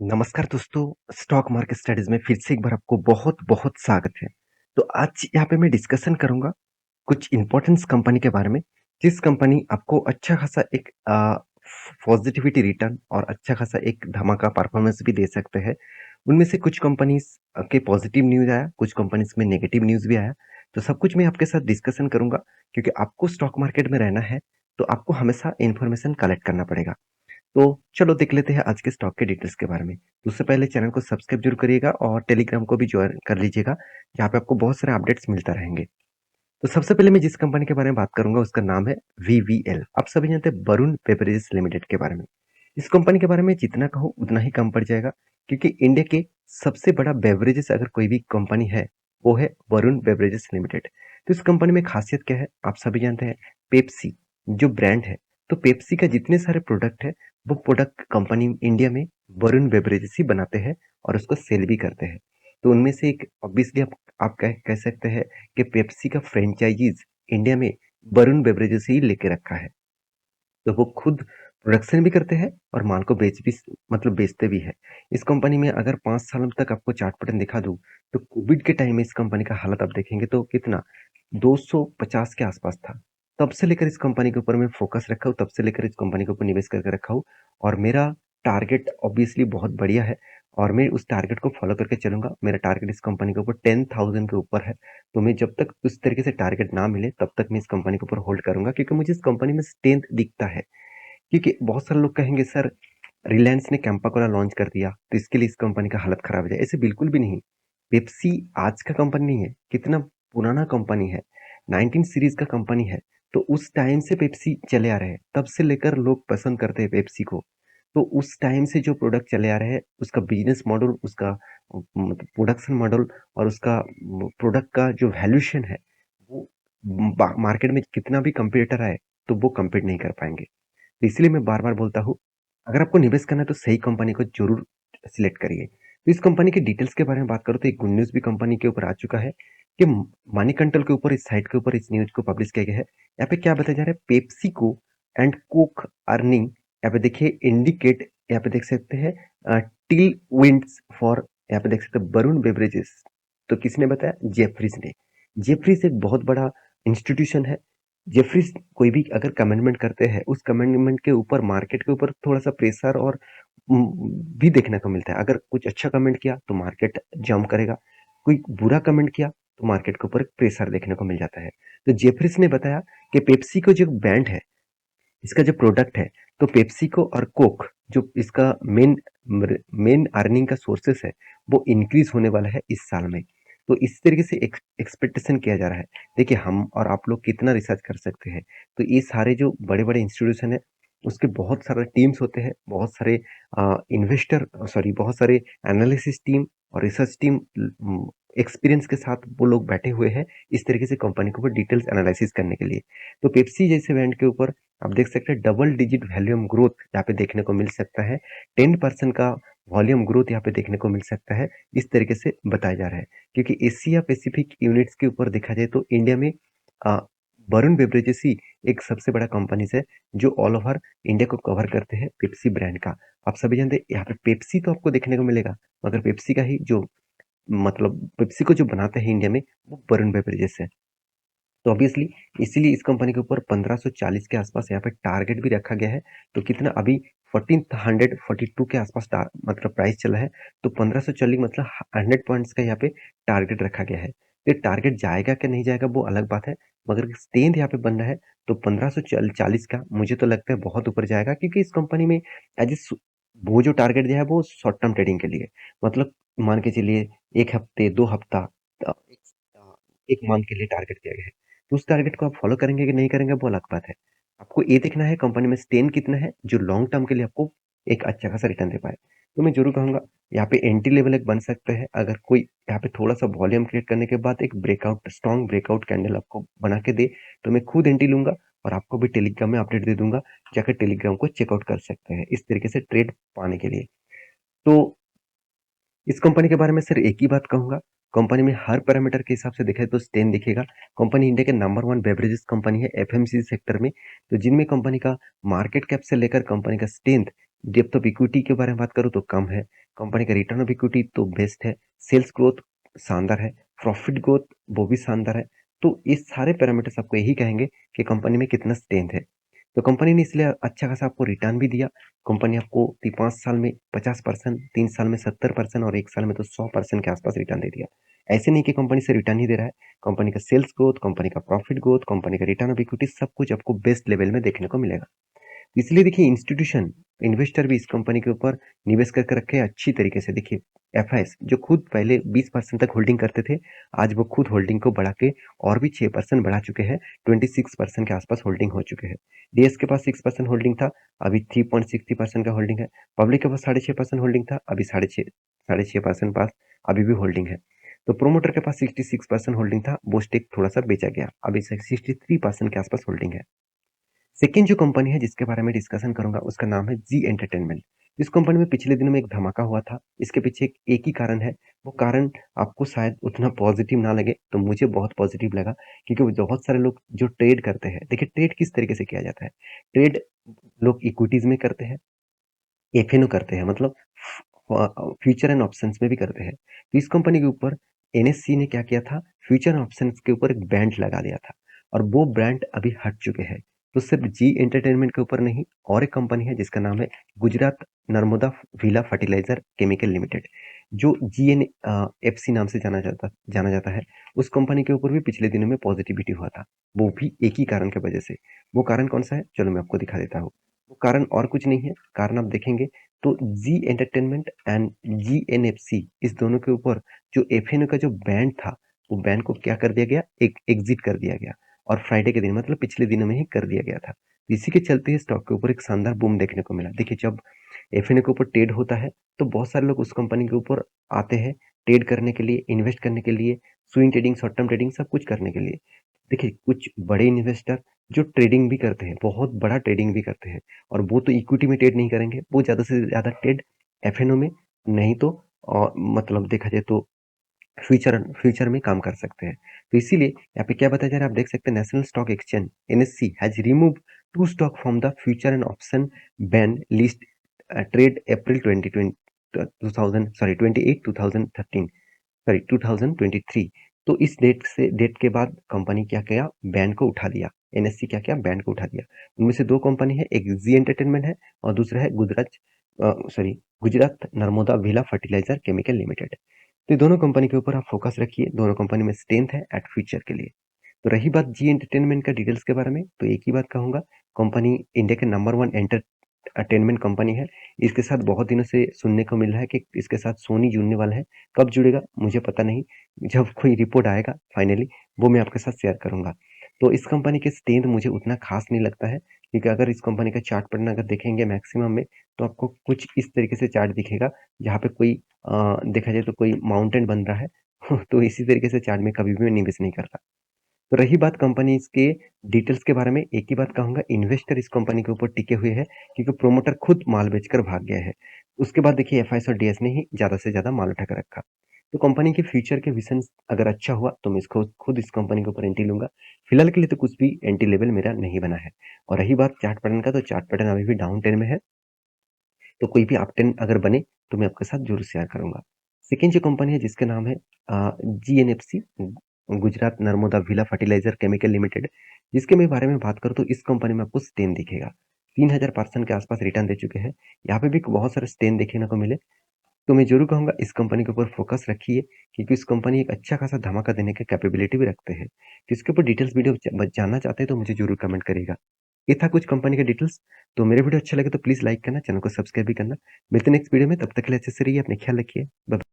नमस्कार दोस्तों, stock market studies में फिर से एक बार आपको बहुत-बहुत स्वागत है। तो आज यहाँ पे मैं डिस्कशन करूँगा कुछ इम्पोर्टेंस कंपनी के बारे में, जिस कंपनी आपको अच्छा खासा एक पॉजिटिविटी रिटर्न और अच्छा खासा एक धमाका परफॉर्मेंस भी दे सकते हैं। उनमें से कुछ कंपनीज़ के पॉजिटिव न्यूज़ आया, कुछ कंपनीज़ में नेगेटिव न्यूज़ भी आया। तो सब कुछ मैं आपके साथ डिस्कशन करूँगा क्योंकि आपको स्टॉक मार्केट में रहना है, तो आपको हमेशा इन्फॉर्मेशन कलेक्ट करना पड़ेगा। तो चलो देख लेते हैं आज के स्टॉक के डिटेल्स के बारे में। उससे पहले चैनल को सब्सक्राइब जरूर करिएगा और टेलीग्राम को भी ज्वाइन कर लीजिएगा, जहाँ पे आपको बहुत सारे अपडेट्स मिलता रहेंगे। तो सबसे पहले मैं जिस कंपनी के बारे में बात करूंगा उसका नाम है वीवीएल। आप सभी जानते हैं वरुण बेवरेजेस लिमिटेड के बारे में। इस कंपनी के बारे में जितना कहो उतना ही कम पड़ जाएगा, क्योंकि इंडिया के सबसे बड़ा बेवरेजेस अगर कोई भी कंपनी है, वो है वरुण बेवरेजेस लिमिटेड। तो इस कंपनी में खासियत क्या है आप सभी जानते हैं। पेप्सी जो ब्रांड है, तो पेप्सी का जितने सारे प्रोडक्ट है, वो प्रोडक्ट कंपनी इंडिया में वरुण बेवरेजेस ही बनाते हैं और उसको सेल भी करते हैं। तो उनमें से एक ऑब्वियसली आप कह सकते हैं कि पेप्सी का फ्रेंचाइजीज इंडिया में वरुण बेवरेजेस ही लेके रखा है। तो वो खुद प्रोडक्शन भी करते हैं और माल को बेच भी मतलब बेचते भी है। इस कंपनी में अगर 5 साल तक आपको चार्ट पैटर्न दिखा दूं, तो कोविड के टाइम में इस कंपनी का हालत आप देखेंगे तो कितना 250 के आसपास था। तब से लेकर इस कंपनी के ऊपर मैं फोकस रखा हूँ, तब से लेकर इस कंपनी के ऊपर निवेश करके रखा हूँ। और मेरा टारगेट ऑब्वियसली बहुत बढ़िया है और मैं उस टारगेट को फॉलो करके चलूंगा। मेरा टारगेट इस कंपनी के ऊपर 10,000 के ऊपर है। तो मैं जब तक उस तरीके से टारगेट ना मिले तब तक मैं इस कंपनी के ऊपर होल्ड करूंगा, क्योंकि मुझे इस कंपनी में स्ट्रेंथ दिखता है। क्योंकि बहुत सारे लोग कहेंगे सर, रिलायंस ने कैंपा कोला लॉन्च कर दिया तो इसके लिए इस कंपनी का हालत खराब हो जाए। ऐसे बिल्कुल भी नहीं। पेप्सी आज का कंपनी नहीं है, कितना पुराना कंपनी है। 19 सीरीज का कंपनी है। तो उस टाइम से पेप्सी चले आ रहे हैं, तब से लेकर लोग पसंद करते हैं पेप्सी को। तो उस टाइम से जो प्रोडक्ट चले आ रहे हैं, उसका बिजनेस मॉडल, उसका मतलब प्रोडक्शन मॉडल और उसका प्रोडक्ट का जो वैल्यूएशन है, वो मार्केट में कितना भी कंपटीटर आए तो वो compete नहीं कर पाएंगे। तो इसलिए मैं बार बार बोलता हूँ, अगर आपको निवेश करना है तो सही कंपनी को जरूर सिलेक्ट करिए। तो इस कंपनी के डिटेल्स के बारे में बात करो तो एक गुड न्यूज भी कंपनी के ऊपर आ चुका है कि मनी कंट्रोल के ऊपर, इस साइट के ऊपर इस न्यूज को पब्लिश किया गया है। यहाँ पे क्या बताया जा रहा है, पेप्सी को एंड कोक अर्निंग, यहाँ पे देखिए इंडिकेट, यहाँ पे देख सकते हैं टिल विंड्स फॉर, यहाँ पे देख सकते हैं वरुण बेवरेजेस। तो किसने बताया, जेफरीज ने। जेफरीज एक बहुत बड़ा इंस्टीट्यूशन है। जेफरीज कोई भी अगर कमेंटमेंट करते हैं, उस कमेंटमेंट के ऊपर मार्केट के ऊपर थोड़ा सा प्रेशर और भी देखने को मिलता है। अगर कुछ अच्छा कमेंट किया तो मार्केट जंप करेगा, कोई बुरा कमेंट किया तो मार्केट के ऊपर प्रेशर देखने को मिल जाता है। तो जेफरीज ने बताया कि पेप्सी को जो ब्रांड है, इसका जो प्रोडक्ट है, तो पेप्सिको और कोक जो इसका मेन मेन अर्निंग का सोर्सेस है, वो इंक्रीज होने वाला है इस साल में। तो इस तरीके से एक्सपेक्टेशन किया जा रहा है। देखिए हम और आप लोग कितना रिसर्च कर सकते हैं। तो ये सारे जो बड़े बड़े इंस्टीट्यूशन है, उसके बहुत सारे टीम्स होते हैं, बहुत सारे इन्वेस्टर, सॉरी बहुत सारे एनालिसिस टीम और रिसर्च टीम एक्सपीरियंस के साथ वो लोग बैठे हुए हैं इस तरीके से कंपनी के ऊपर डिटेल्स एनालिसिस करने के लिए। तो पेप्सी जैसे ब्रांड के ऊपर आप देख सकते हैं डबल डिजिट वॉल्यूम ग्रोथ यहाँ पे देखने को मिल सकता है। 10% का वॉल्यूम ग्रोथ यहाँ पे देखने को मिल सकता है, इस तरीके से बताया जा रहा है। क्योंकि एशिया पैसिफिक यूनिट्स के ऊपर देखा जाए तो इंडिया में अ, वरुण बेवरेजेस ही एक सबसे बड़ा कंपनीज है जो ऑल ओवर इंडिया को कवर करते हैं पेप्सी ब्रांड का। आप सभी जानते हैं यहाँ पे पेप्सी तो आपको देखने को मिलेगा, मगर पेप्सी का ही जो मतलब पेप्सी को जो बनाते हैं इंडिया में, वो वरुण बेवरेजेस है। तो ऑब्वियसली इसीलिए इस कंपनी के ऊपर 1540 के आसपास यहाँ पे टारगेट भी रखा गया है। तो कितना अभी 1442 के आसपास मतलब प्राइस चला है। तो 1540 मतलब 100 पॉइंट्स का यहाँ पे टारगेट रखा गया है। ये टारगेट जाएगा कि नहीं जाएगा वो अलग बात है, मगर स्ट्रेंथ यहाँ पे बन रहा है। तो 1540 का मुझे तो लगता है बहुत ऊपर जाएगा, क्योंकि इस कंपनी में एज ए वो जो टारगेट दिया है वो शॉर्ट टर्म ट्रेडिंग के लिए, मतलब मान के चलिए 1 हफ्ते 2 हफ्ता, एक मंथ के लिए टारगेट दिया गया है। तो उस टारगेट को आप फॉलो करेंगे कि नहीं करेंगे वो अलग बात है। आपको ये देखना है कंपनी में स्टेन कितना है जो लॉन्ग टर्म के लिए आपको एक अच्छा खासा रिटर्न दे पाए। तो मैं जरूर कहूंगा यहाँ पे एंट्री लेवल एक बन सकता है। अगर कोई यहाँ पे थोड़ा सा वॉल्यूम क्रिएट करने के बाद एक ब्रेकआउट, स्ट्रॉन्ग ब्रेकआउट कैंडल आपको बना के दे, तो मैं खुद एंट्री लूंगा और आपको भी टेलीग्राम में अपडेट दे दूंगा। जाकर टेलीग्राम को चेकआउट कर सकते हैं इस तरीके से ट्रेड पाने के लिए। तो इस कंपनी के बारे में सिर्फ एक ही बात कहूंगा, कंपनी में हर पैरामीटर के हिसाब से देखा तो स्टेन दिखेगा। कंपनी इंडिया के नंबर 1 बेवरेजेस कंपनी है एफएमसीजी सेक्टर में। तो जिनमें कंपनी का मार्केट कैप से लेकर कंपनी का स्ट्रेंथ डेप्थ ऑफ इक्विटी के बारे में बात करूँ तो कम है, कंपनी का रिटर्न ऑफ इक्विटी तो बेस्ट है, सेल्स ग्रोथ शानदार है, प्रॉफिट ग्रोथ वो भी शानदार है। तो ये सारे पैरामीटर्स आपको यही कहेंगे कि कंपनी में कितना स्ट्रेंथ है। तो कंपनी ने इसलिए अच्छा खासा आपको रिटर्न भी दिया। कंपनी आपको 5 साल में 50%, 3 साल में 70% और 1 साल में तो 100% के आसपास रिटर्न दे दिया। ऐसे नहीं कि कंपनी से रिटर्न ही दे रहा है, कंपनी का सेल्स ग्रोथ, कंपनी का प्रॉफिट ग्रोथ, कंपनी का रिटर्न ऑफ इक्विटी सब कुछ आपको बेस्ट लेवल में देखने को मिलेगा। इसलिए देखिए इंस्टीट्यूशन इन्वेस्टर भी इस कंपनी के ऊपर निवेश करके रखे हैं अच्छी तरीके से। देखिए एफआईएस जो खुद पहले 20% तक होल्डिंग करते थे, आज वो खुद होल्डिंग को बढ़ा के और भी 6% बढ़ा चुके हैं, 26% के आसपास होल्डिंग हो चुके हैं। डीएस के पास 6% होल्डिंग था, अभी 3.60% का होल्डिंग है। पब्लिक के पास 6.5% होल्डिंग था, अभी 6.5% पास अभी भी होल्डिंग है। तो प्रोमोटर के पास 66% होल्डिंग था, वो स्टेक थोड़ा सा बेचा गया, अभी 63% के आसपास होल्डिंग है। सेकेंड जो कंपनी है जिसके बारे में डिस्कशन करूंगा उसका नाम है जी एंटरटेनमेंट। इस कंपनी में पिछले दिनों में एक धमाका हुआ था। इसके पीछे एक ही कारण है। वो कारण आपको शायद उतना पॉजिटिव ना लगे, तो मुझे बहुत पॉजिटिव लगा, क्योंकि वो बहुत सारे लोग जो ट्रेड करते हैं। देखिए ट्रेड किस तरीके से किया जाता है। ट्रेड लोग इक्विटीज में करते हैं, एफएनओ करते हैं, मतलब फ्यूचर एंड ऑप्शंस में भी करते हैं। तो इस कंपनी के ऊपर एनएससी ने क्या किया था, फ्यूचर ऑप्शंस के ऊपर एक बैंड लगा दिया था, और वो ब्रांड अभी हट चुके हैं। तो सिर्फ जी एंटरटेनमेंट के ऊपर नहीं, और एक कंपनी है जिसका नाम है Gujarat Narmada valley fertilizer chemical limited, जो जीएन एफसी नाम से जाना जाता है। उस कंपनी के ऊपर भी पिछले दिनों में पॉजिटिविटी हुआ था, वो भी एक ही कारण की वजह से। वो कारण कौन सा है, चलो मैं आपको दिखा देता हूँ। वो कारण और कुछ नहीं है, कारण आप देखेंगे तो Zee entertainment and Zee N F C, इस दोनों के ऊपर जो एफएनओ का जो बैंड था, वो बैंड को क्या कर दिया गया, एक एग्जिट कर दिया गया, और फ्राइडे के दिन मतलब पिछले दिनों में ही कर दिया गया था। इसी के चलते ही स्टॉक के ऊपर एक शानदार बूम देखने को मिला। देखिए जब एफएनओ के ऊपर ट्रेड होता है तो बहुत सारे लोग उस कंपनी के ऊपर आते हैं ट्रेड करने के लिए, इन्वेस्ट करने के लिए, swing trading, short term trading, सब कुछ करने के लिए। देखिए कुछ बड़े इन्वेस्टर जो ट्रेडिंग भी करते हैं, बहुत बड़ा ट्रेडिंग भी करते हैं, और वो तो इक्विटी में ट्रेड नहीं करेंगे, वो ज्यादा से ज्यादा ट्रेड एफएनओ में, नहीं तो मतलब देखा जाए तो फ्यूचर फ्यूचर में काम कर सकते हैं। तो इसीलिए यहाँ पे क्या बताया जा रहा है, आप देख सकते हैं national stock exchange NSC has remove two stock from the future and option ban list trade April 2013, sorry 2023। तो इस डेट के बाद कंपनी क्या किया, बैन को उठा दिया। एनएससी क्या किया, बैन को उठा दिया। उनमें से दो कंपनी है, एक जी एंटरटेनमेंट है और दूसरा है Gujarat Narmada valley fertilizer chemical limited. तो ये दोनों कंपनी के ऊपर आप फोकस रखिए, दोनों कंपनी में स्ट्रेंथ है एट फ्यूचर के लिए। तो रही बात जी एंटरटेनमेंट का डिटेल्स के बारे में, तो एक ही बात कहूंगा, कंपनी इंडिया के नंबर 1 एंटरटेनमेंट कंपनी है। इसके साथ बहुत दिनों से सुनने को मिल रहा है कि इसके साथ सोनी जुड़ने वाला है। कब जुड़ेगा मुझे पता नहीं, जब कोई रिपोर्ट आएगा फाइनली वो मैं आपके साथ शेयर करूंगा। तो इस कंपनी के स्ट्रेंथ मुझे उतना खास नहीं लगता है, क्योंकि अगर इस कंपनी का चार्ट पैटर्न अगर देखेंगे मैक्सिमम में, तो आपको कुछ इस तरीके से चार्ट दिखेगा, जहाँ पे कोई देखा जाए तो कोई माउंटेन बन रहा है तो इसी तरीके से चार्ट में कभी भी मैं निवेश नहीं करता। तो रही बात कंपनी के डिटेल्स के बारे में, एक ही बात कहूंगा, इन्वेस्टर इस कंपनी के ऊपर टिके हुए हैं, क्योंकि प्रोमोटर खुद माल बेचकर भाग गया है। उसके बाद देखिए एफआईएस और डीएस ने ही ज्यादा से ज्यादा माल उठा कर रखा। तो कंपनी के फ्यूचर के विजन अगर अच्छा हुआ तो मैं इसको खुद इस कंपनी के ऊपर एंट्री लूंगा। फिलहाल के लिए तो कुछ भी एंट्री लेवल मेरा नहीं बना है। और रही बात चार्ट पैटर्न का, तो चार्ट पैटर्न अभी भी डाउन ट्रेंड में है, तो कोई भी अप ट्रेंड अगर बने तो मैं आपके साथ जरूर शेयर करूंगा। सेकेंड जो कंपनी है जिसका नाम है GNFC, Gujarat Narmada valley fertilizer chemical limited, जिसके मैं बारे में बात करूँ तो इस कंपनी में आपको स्टेन दिखेगा। 3000% के आसपास रिटर्न दे चुके हैं। यहाँ पे भी बहुत सारे स्टेन देखने को मिले। तो मैं जरूर कहूंगा इस कंपनी के ऊपर फोकस रखिए, क्योंकि इस कंपनी एक अच्छा खासा धमाका देने की कैपेबिलिटी भी रखते हैं। तो इसके ऊपर डिटेल्स वीडियो जानना चाहते हैं तो मुझे जरूर कमेंट करिएगा। ये था कुछ कंपनी के डिटेल्स। तो मेरे वीडियो अच्छा लगे तो प्लीज लाइक करना, चैनल को सब्सक्राइब भी करना। मिलते हैं नेक्स्ट वीडियो में, तब तक के लिए अच्छे से रहिए, अपने ख्याल रखिए। बाय।